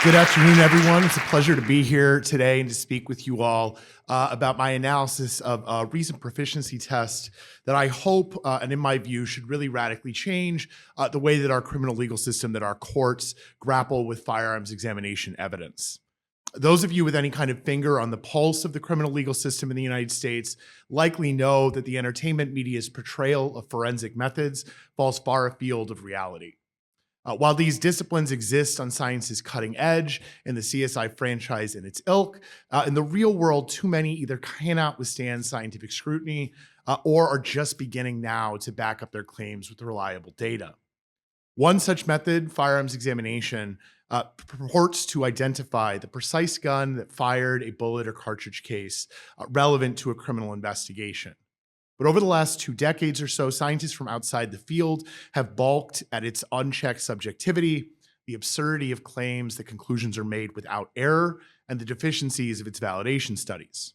Good afternoon, everyone. It's a pleasure to be here today and to speak with you all about my analysis of a recent proficiency test that I hope, and in my view, should really radically change the way that our criminal legal system, that our courts grapple with firearms examination evidence. Those of you with any kind of finger on the pulse of the criminal legal system in the United States likely know that the entertainment media's portrayal of forensic methods falls far afield of reality. While these disciplines exist on science's cutting edge in the CSI franchise and its ilk, in the real world, too many either cannot withstand scientific scrutiny or are just beginning now to back up their claims with reliable data. One such method, firearms examination, purports to identify the precise gun that fired a bullet or cartridge case relevant to a criminal investigation. But over the last 2 decades or so, scientists from outside the field have balked at its unchecked subjectivity, the absurdity of claims that conclusions are made without error, and the deficiencies of its validation studies.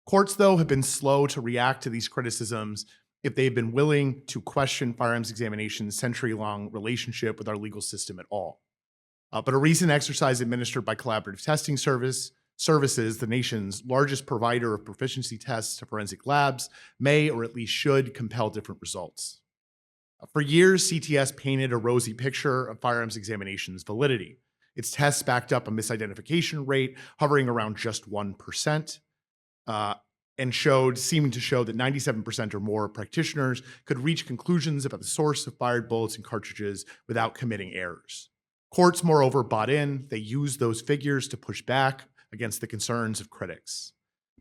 Courts, though, have been slow to react to these criticisms if they've been willing to question firearms examination's century-long relationship with our legal system at all. But a recent exercise administered by Collaborative Testing Services, the nation's largest provider of proficiency tests to forensic labs, may or at least should compel different results. For years, CTS painted a rosy picture of firearms examination's validity. Its tests backed up a misidentification rate hovering around just 1%, and seeming to show that 97% or more practitioners could reach conclusions about the source of fired bullets and cartridges without committing errors. Courts, moreover, bought in. They used those figures to push back against the concerns of critics.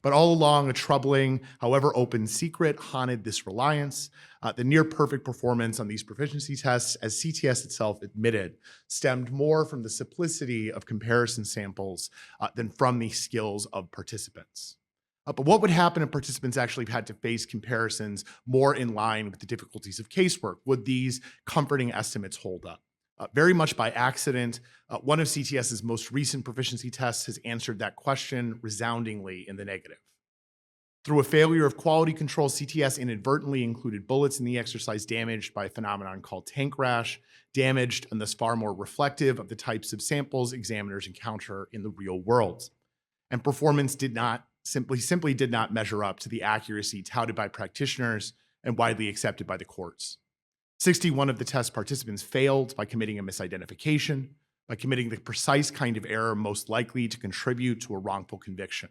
But all along, a troubling, however open secret haunted this reliance. The near-perfect performance on these proficiency tests, as CTS itself admitted, stemmed more from the simplicity of comparison samples than from the skills of participants. But what would happen if participants actually had to face comparisons more in line with the difficulties of casework? Would these comforting estimates hold up? Very much by accident, one of CTS's most recent proficiency tests has answered that question resoundingly in the negative. Through a failure of quality control, CTS inadvertently included bullets in the exercise damaged by a phenomenon called tank rash, damaged and thus far more reflective of the types of samples examiners encounter in the real world. And performance simply did not measure up to the accuracy touted by practitioners and widely accepted by the courts. 61 of the test participants failed by committing a misidentification, by committing the precise kind of error most likely to contribute to a wrongful conviction.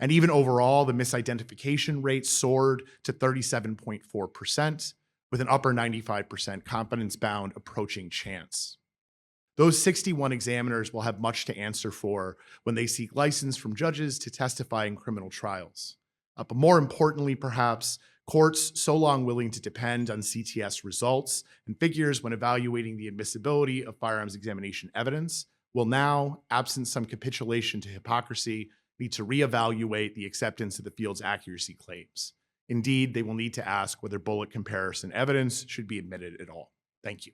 And even overall, the misidentification rate soared to 37.4%, with an upper 95% confidence bound approaching chance. Those 61 examiners will have much to answer for when they seek license from judges to testify in criminal trials. But more importantly, perhaps, courts, so long willing to depend on CTS results and figures when evaluating the admissibility of firearms examination evidence, will now, absent some capitulation to hypocrisy, need to reevaluate the acceptance of the field's accuracy claims. Indeed, they will need to ask whether bullet comparison evidence should be admitted at all. Thank you.